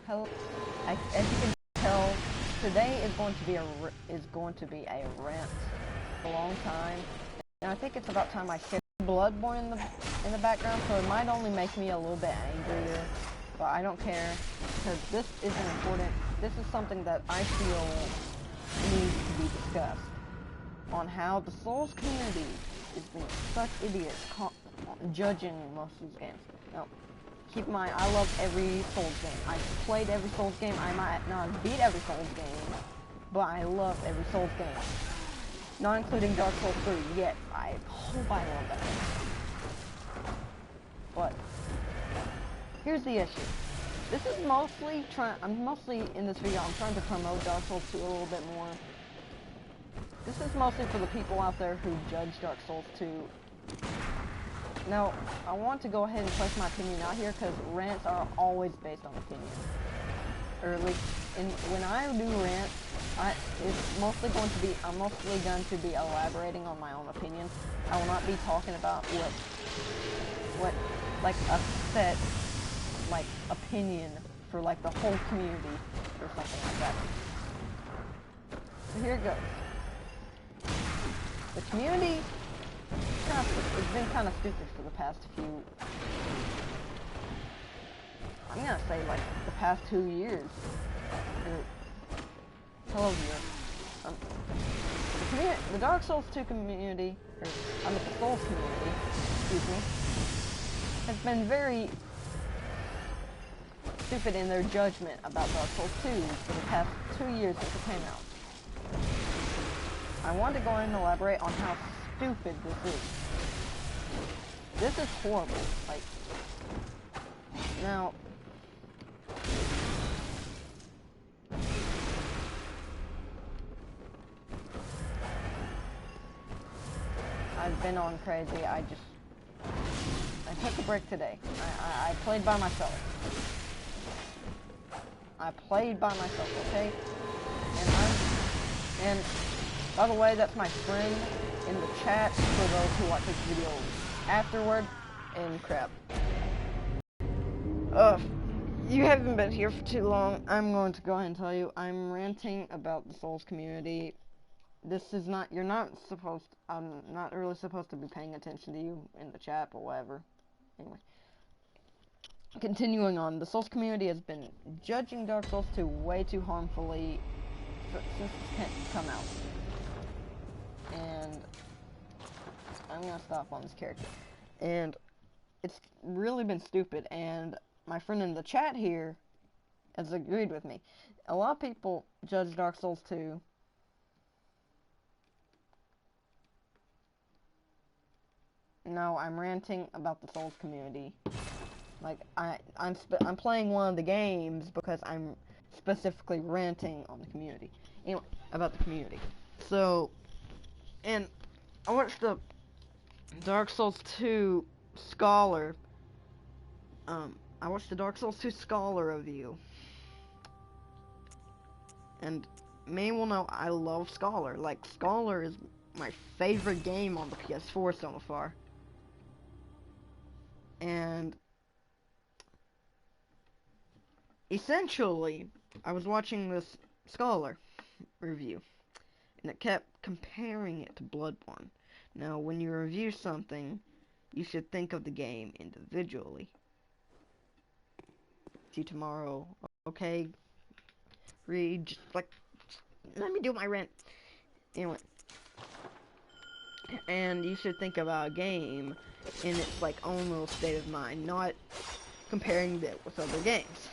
Hello. As you can tell, today is going to be a rant for a long time, and I think it's about time I shared Bloodborne in the background, so it might only make me a little bit angrier, but I don't care because this isn't important. This is something that I feel needs to be discussed on how the Souls community is being such idiots judging most of these games. Now, keep in mind, I love every Souls game. I've played every Souls game. I might not beat every Souls game, but I love every Souls game. Not including Dark Souls 3 yet. I hope I love that. But here's the issue. This is mostly in this video, I'm trying to promote Dark Souls 2 a little bit more. This is mostly for the people out there who judge Dark Souls 2. Now, I want to go ahead and place my opinion out here because rants are always based on opinion. Or at least, when I do rants, I'm mostly going to be elaborating on my own opinion. I will not be talking about what like a set, like, opinion for, like, the whole community or something like that. So here it goes. The community it's been kind of stupid for the past few, I'm gonna say like the past 2 years. Hello here. The Dark Souls 2 community, the Souls community, excuse me, has been very stupid in their judgment about Dark Souls 2 for the past 2 years since it came out. I want to go ahead and elaborate on how stupid this is. This is horrible. Like, now, I've been on crazy. I took a break today. I played by myself. Okay? And by the way, that's my friend in the chat for those who watch this video afterward, and crap. You haven't been here for too long. I'm going to go ahead and tell you, I'm ranting about the Souls community. I'm not really supposed to be paying attention to you in the chat, but whatever. Anyway. Continuing on, the Souls community has been judging Dark Souls 2 way too harmfully since it's come out. And I'm gonna stop on this character. And it's really been stupid, and my friend in the chat here has agreed with me. A lot of people judge Dark Souls 2 No, I'm ranting about the Souls community. Like, I'm playing one of the games because I'm specifically ranting on the community. Anyway, about the community. So, and I watched the Dark Souls 2 Scholar. I watched the Dark Souls 2 Scholar review. And many will know I love Scholar. Like, Scholar is my favorite game on the PS4 so far. And essentially, I was watching this Scholar review, and it kept comparing it to Bloodborne. Now, when you review something, you should think of the game individually. See you tomorrow, okay? Read, just let me do my rant. Anyway. And you should think about a game in its, like, own little state of mind, not comparing it with other games.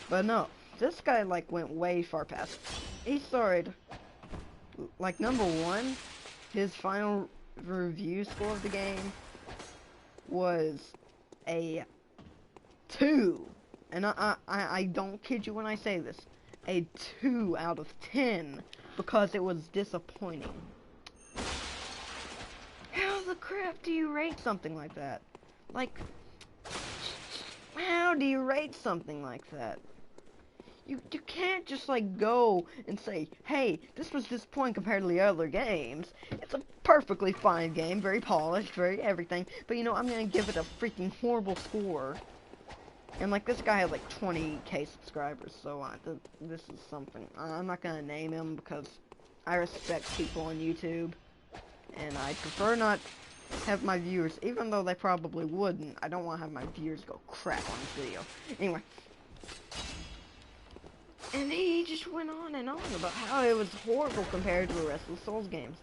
But no, this guy, like, went way far past. He started, like, number one, his final review score of the game was a 2. And I don't kid you when I say this. A 2 out of 10 because it was disappointing. How the crap do you rate something like that? Like, how do you rate something like that? You can't just, like, go and say, hey, this was disappointing compared to the other games. It's a perfectly fine game, very polished, very everything, but, you know, I'm gonna give it a freaking horrible score. And like this guy has like 20K subscribers, so this is something. I'm not gonna name him because I respect people on YouTube, and I prefer not have my viewers, even though they probably wouldn't. I don't want to have my viewers go crap on this video. Anyway, and he just went on and on about how it was horrible compared to the rest of the Souls games,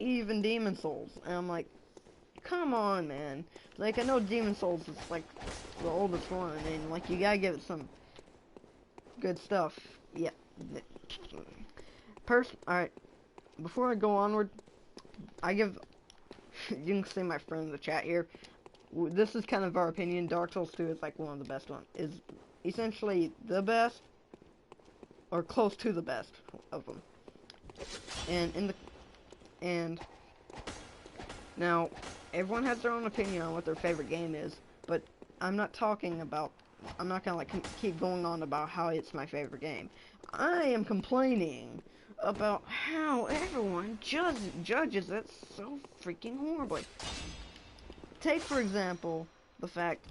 even Demon Souls. And I'm like, come on, man. Like, I know Demon Souls is like the oldest one, and like you gotta give it some good stuff. Yeah. Alright, before I go onward, I give, you can see my friend in the chat here, this is kind of our opinion. Dark Souls 2 is like one of the best ones. Is essentially the best, or close to the best of them. And now, everyone has their own opinion on what their favorite game is, but I'm not gonna like keep going on about how it's my favorite game. I am complaining about how everyone judges it so freaking horribly. Take, for example, the fact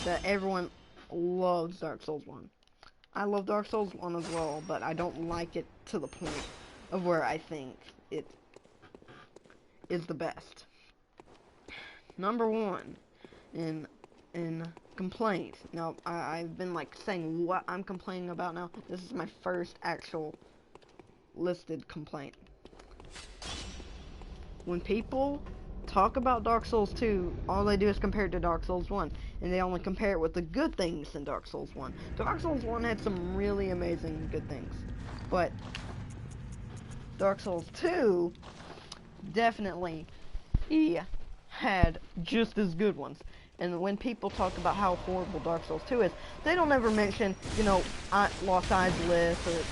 that everyone loves Dark Souls 1. I love Dark Souls 1 as well, but I don't like it to the point of where I think it is the best. Number one in complaint. Now, I've been like saying what I'm complaining about now. This is my first actual listed complaint. When people talk about Dark Souls 2, all they do is compare it to Dark Souls 1, and they only compare it with the good things in Dark Souls 1. Dark Souls 1 had some really amazing good things, but Dark Souls 2 definitely had just as good ones. And when people talk about how horrible Dark Souls 2 is, they don't ever mention, you know, Lost Izalith or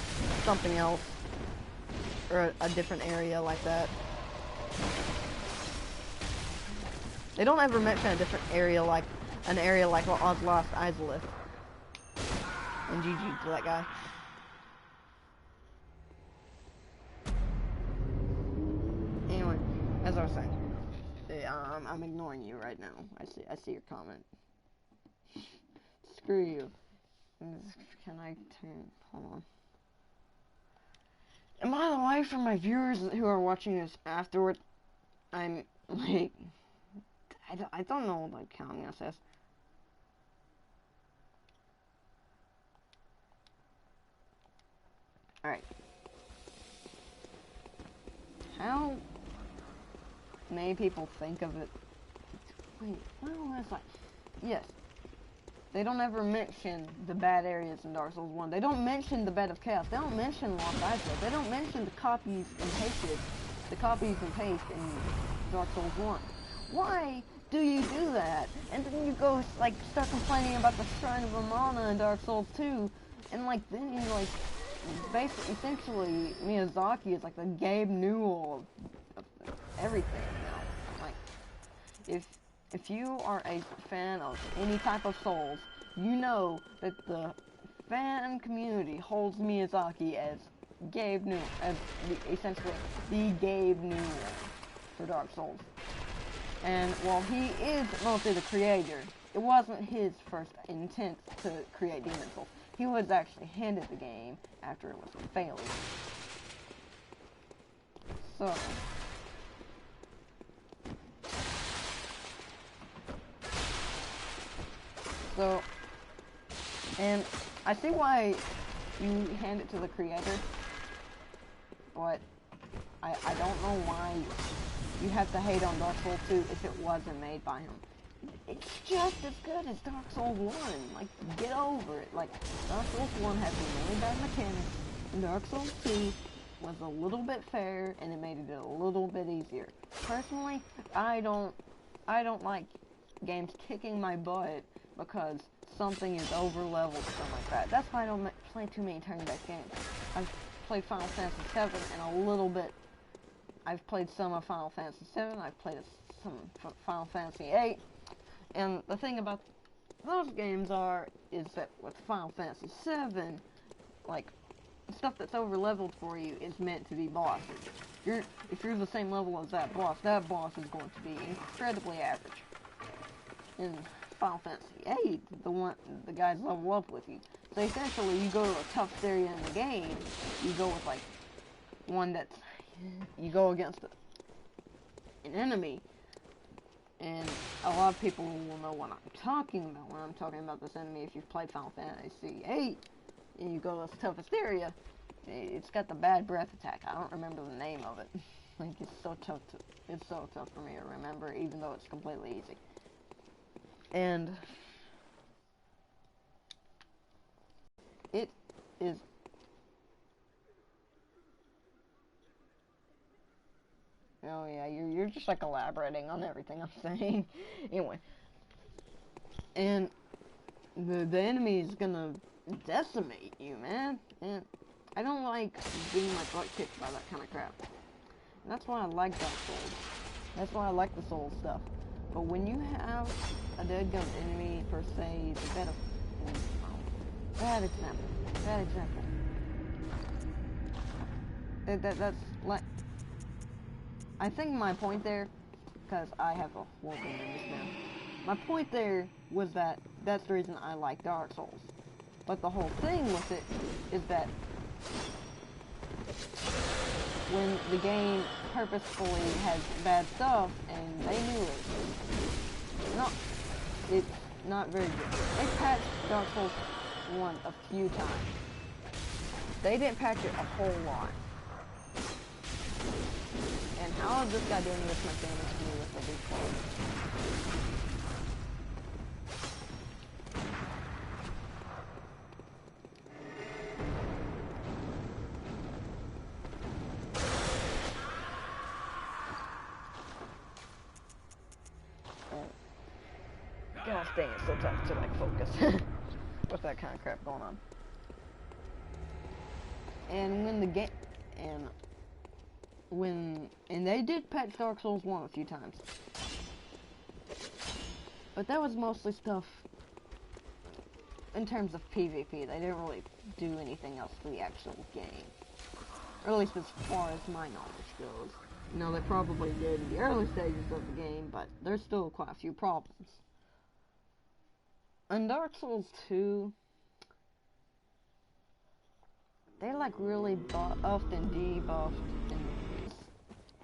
something else, or a different area like that. They don't ever mention a different area like Lost Izalith. And GG to that guy. Anyway, as I was saying, I'm ignoring you right now. I see your comment. Screw you. Can I turn? Hold on. And by the way, for my viewers who are watching this afterward, I'm like, I don't know like how I'm gonna say this. Alright. How many people think of it? Wait, what was I? Yes. They don't ever mention the bad areas in Dark Souls 1. They don't mention the Bed of Chaos. They don't mention Lost Izalith. They don't mention the copies and paste in Dark Souls 1. Why do you do that? And then you go, like, start complaining about the Shrine of Amana in Dark Souls 2, and, like, then you, like, basically, essentially, Miyazaki is, like, the Gabe Newell of everything now. Like, if you are a fan of any type of Souls, you know that the fan community holds Miyazaki as Gabe Newell, as essentially the Gabe Newell for Dark Souls. And while he is mostly the creator, it wasn't his first intent to create Demon Souls. He was actually handed the game after it was a failure. So, and I see why you hand it to the creator, but I don't know why you have to hate on Dark Souls 2 if it wasn't made by him. It's just as good as Dark Souls 1. Like, get over it. Like, Dark Souls 1 had some really bad mechanics, and Dark Souls 2 was a little bit fair, and it made it a little bit easier. Personally, I don't like games kicking my butt because something is over-leveled or something like that. That's why I don't play too many turn-based games. I've played Final Fantasy 7 and a little bit. I've played some of Final Fantasy 7. I've played some Final Fantasy 8. And the thing about those games is that with Final Fantasy 7, like, stuff that's over-leveled for you is meant to be bosses. If you're the same level as that boss is going to be incredibly average. In Final Fantasy VIII, the guys level up with you. So essentially, you go to a toughest area in the game, you go with like one that's, you go against an enemy, and a lot of people will know what I'm talking about when I'm talking about this enemy. If you've played Final Fantasy VIII, and you go to the toughest area, it's got the bad breath attack. I don't remember the name of it. Like, it's so tough for me to remember, even though it's completely easy. And it is, oh yeah, you're just like elaborating on everything I'm saying. Anyway, and the enemy is gonna decimate you, man. And I don't like being my butt kicked by that kind of crap. And that's why I like Dark Souls. That's why I like the Souls stuff. But when you have a dead-gum enemy, per se, it's a bad example. Bad example. That's like, I think my point there, because I have a horrible memory now. My point there was that that's the reason I like Dark Souls. But the whole thing with it is that when the game purposefully has bad stuff, and they knew it, it's not very good. They patched Dark Souls 1 a few times. They didn't patch it a whole lot. And how is this guy doing this much damage to me with the big sword? Gosh dang, it's so tough to like focus with that kind of crap going on. And when the game, and they did patch Dark Souls 1 a few times, but that was mostly stuff in terms of PvP. They didn't really do anything else to the actual game, or at least as far as my knowledge goes. You know, they probably did in the early stages of the game, but there's still quite a few problems. In Dark Souls 2, they like really buffed and debuffed, and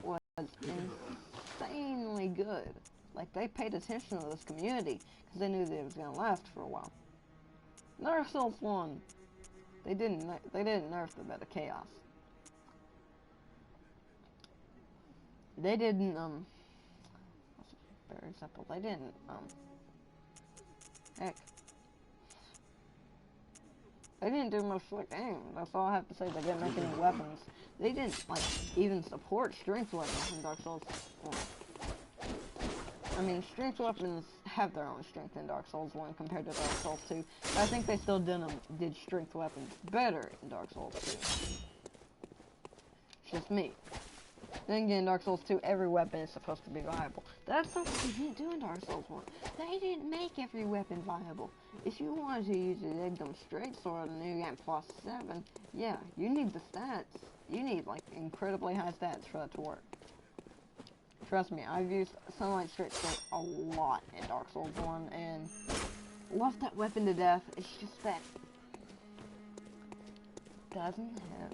was insanely good. Like, they paid attention to this community because they knew that it was gonna last for a while. Dark Souls 1, they didn't nerf the bit of chaos. They didn't for example, they didn't heck, they didn't do much for the game. That's all I have to say. They didn't make any weapons. They didn't, like, even support strength weapons in Dark Souls 1. I mean, strength weapons have their own strength in Dark Souls 1 compared to Dark Souls 2. But I think they still did strength weapons better in Dark Souls 2. It's just me. Then again, in Dark Souls 2, every weapon is supposed to be viable. That's something they didn't do in Dark Souls 1. They didn't make every weapon viable. If you wanted to use a dead-gum straight sword and you get plus 7, yeah, you need the stats. You need, like, incredibly high stats for that to work. Trust me, I've used Sunlight Straight Sword a lot in Dark Souls 1, and love that weapon to death. It's just that it doesn't have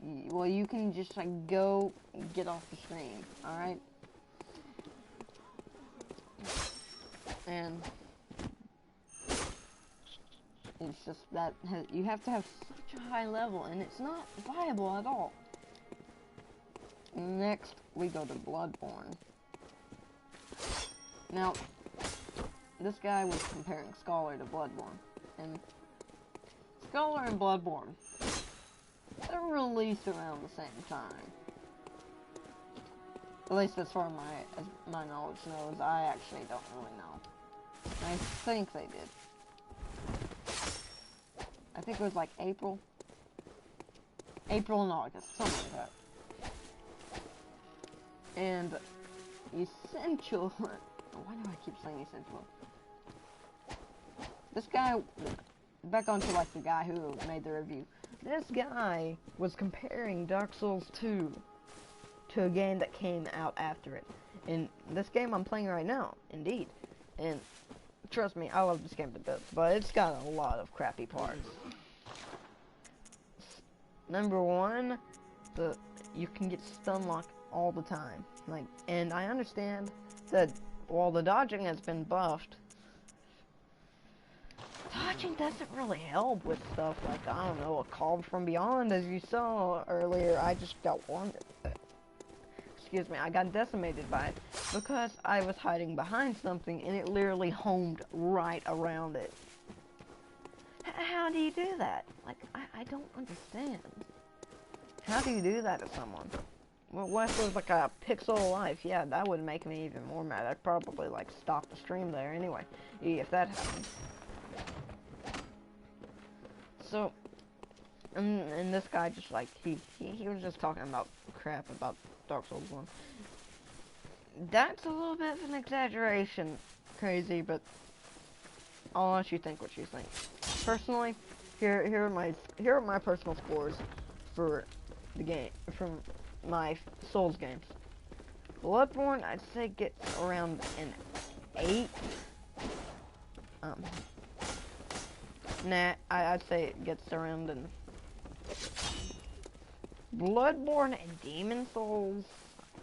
well, you can just, like, go get off the screen, alright? And it's just that you have to have such a high level, and it's not viable at all. Next, we go to Bloodborne. Now, this guy was comparing Scholar to Bloodborne, and Scholar and Bloodborne, they're released around the same time. At least as far as my knowledge knows. I actually don't really know. I think they did. I think it was like April and August, something like that. And Essential, why do I keep saying Essential? This guy, back onto like the guy who made the review. This guy was comparing Dark Souls 2 to a game that came out after it. And this game I'm playing right now, indeed. And trust me, I love this game to bits, but it's got a lot of crappy parts. Number one, you can get stun locked all the time. Like, and I understand that while the dodging has been buffed, dodging doesn't really help with stuff like, I don't know, a call from beyond, as you saw earlier. I just got one. Excuse me, I got decimated by it because I was hiding behind something and it literally homed right around it. How do you do that? Like, I don't understand. How do you do that to someone? Well, what if it was like a pixel of life? Yeah, that would make me even more mad. I'd probably like stop the stream there anyway, if that happened. So, and this guy just like, he was just talking about crap about Dark Souls 1. That's a little bit of an exaggeration, crazy, but I'll let you think what you think. Personally, here are my personal scores for the game, from my Souls games. Bloodborne, I'd say gets around an 8. I'd say it gets around an... Bloodborne and Demon Souls,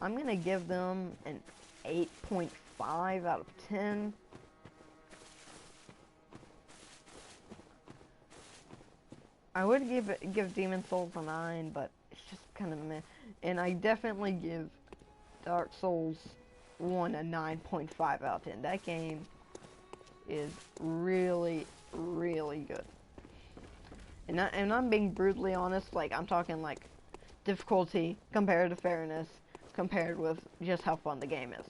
I'm gonna give them an 8.5 out of 10. I would give Demon Souls a 9, but it's just kind of meh. And I definitely give Dark Souls 1 a 9.5 out of 10. That game is really, really good. And I'm being brutally honest, like, I'm talking, like, difficulty, compared to fairness, compared with just how fun the game is.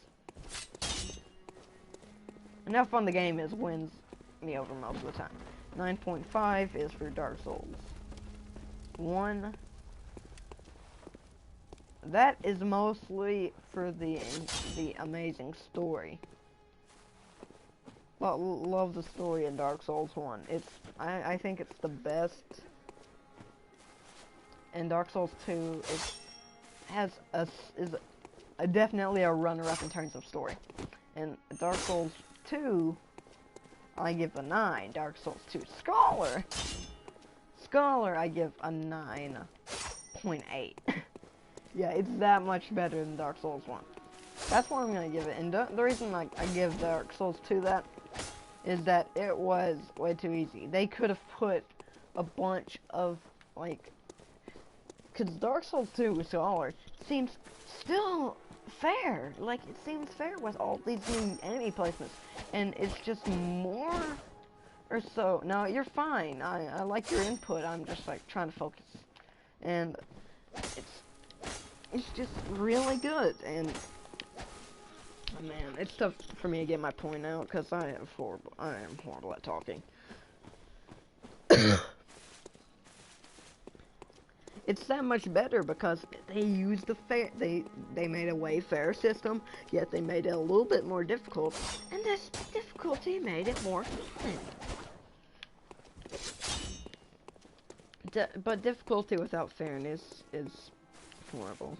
And how fun the game is wins me over most of the time. 9.5 is for Dark Souls 1. That is mostly for the amazing story. Well, love the story in Dark Souls 1. I think it's the best. And Dark Souls 2 is definitely a runner-up in terms of story. And Dark Souls 2, I give a 9. Dark Souls 2 Scholar, I give a 9.8. Yeah, it's that much better than Dark Souls 1. That's what I'm gonna give it. And the reason I give Dark Souls 2 that is that it was way too easy. They could have put a bunch of, like, because Dark Souls 2 with Scholar seems still fair. Like, it seems fair with all these new enemy placements. And it's just more or so. No, you're fine. I like your input. I'm just, like, trying to focus. And it's just really good. And man, it's tough for me to get my point out because I am horrible at talking. It's that much better because they used they made a way fair system, yet they made it a little bit more difficult, and this difficulty made it more fun. But difficulty without fairness is horrible.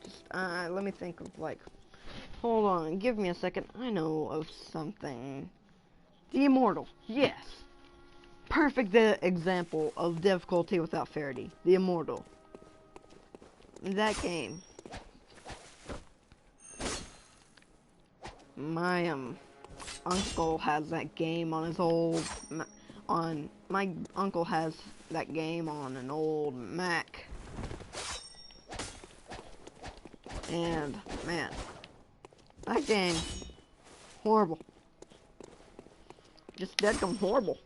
Just let me think of, like, hold on, give me a second. I know of something. The Immortal, yes. Perfect example of difficulty without fairness. The Immortal. That game. My uncle has that game on his old my uncle has that game on an old Mac. And man, that game horrible. Just deadgum horrible.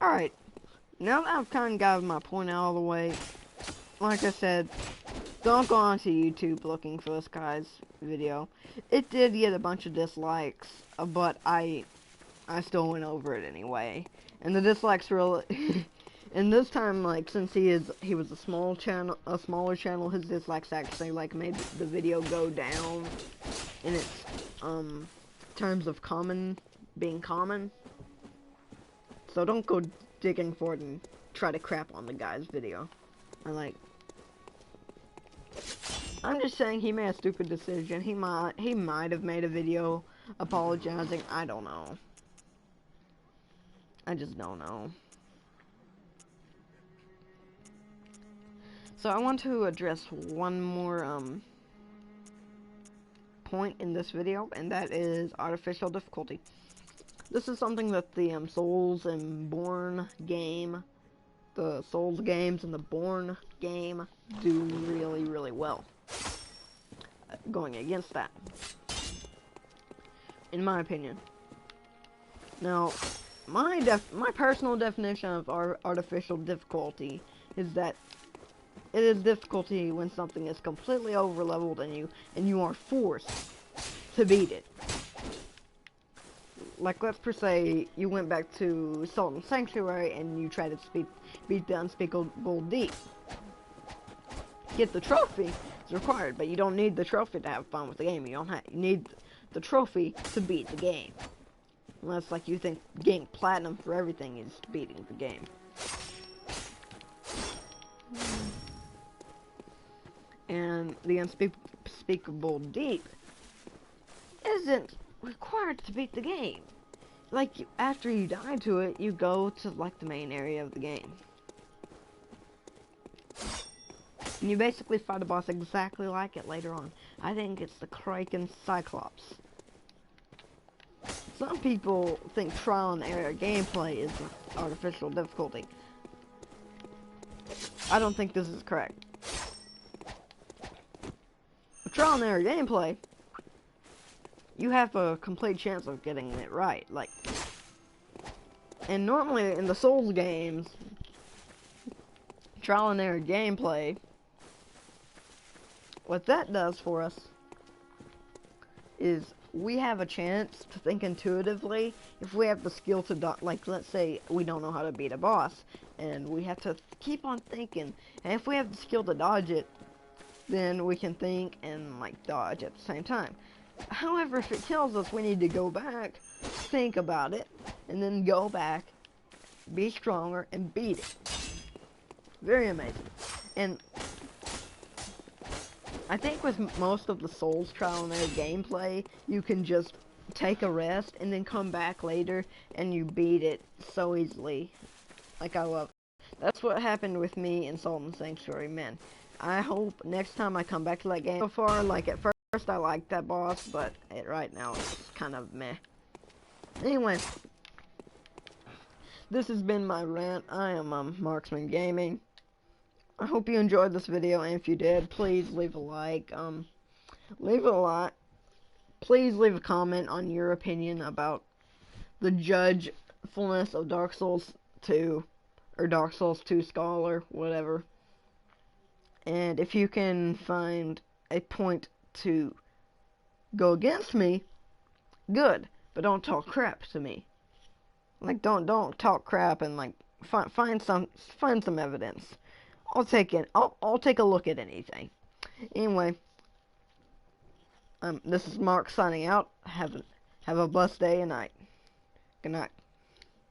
Alright, now that I've kind of gotten my point out of the way, like I said, don't go onto YouTube looking for this guy's video. It did get a bunch of dislikes, but I still went over it anyway. And the dislikes really, and this time, like, since he was a smaller channel, his dislikes actually, like, made the video go down in its terms of common being common. So don't go digging for it and try to crap on the guy's video. I'm just saying he made a stupid decision. He might have made a video apologizing. I don't know. I just don't know. So I want to address one more point in this video, and that is artificial difficulty. This is something that the Souls and Born game, the Souls games and the Born game do really, really well. Going against that, in my opinion. Now, my personal definition of artificial difficulty is that it is difficulty when something is completely overleveled and you are forced to beat it. Like, let's per se, you went back to Salt and Sanctuary and you tried to beat the Unspeakable Deep. Get the trophy is required, but you don't need the trophy to have fun with the game. You need the trophy to beat the game. Unless, like, you think getting platinum for everything is beating the game. And the Unspeakable Deep isn't required to beat the game. Like, after you die to it, you go to, like, the main area of the game. And you basically fight a boss exactly like it later on. I think it's the Kraken Cyclops. Some people think trial and error gameplay is artificial difficulty. I don't think this is correct. With trial and error gameplay, you have a complete chance of getting it right. Like, and normally in the Souls games, trial and error gameplay, what that does for us is we have a chance to think intuitively. If we have the skill to like, let's say we don't know how to beat a boss and we have to keep on thinking, and if we have the skill to dodge it, then we can think and, like, dodge at the same time. However, if it kills us, we need to go back, think about it, and then go back, be stronger, and beat it. Very amazing. And I think with most of the Souls trial and error gameplay, you can just take a rest and then come back later and you beat it so easily. Like, I love it. That's what happened with me in Salt and Sanctuary, man. I hope next time I come back to that game. So far, like, at first I liked that boss, but right now it's kind of meh. Anyway, this has been my rant. I am Marksman Gaming. I hope you enjoyed this video, and if you did, please leave a like. Please leave a comment on your opinion about the judgefulness of Dark Souls 2, or Dark Souls 2 Scholar, whatever. And if you can find a point to go against me, good. But don't talk crap to me. Like, don't talk crap and, like, find some evidence. I'll take it. I'll take a look at anything. Anyway, this is Mark signing out. Have a blessed day and night. Good night.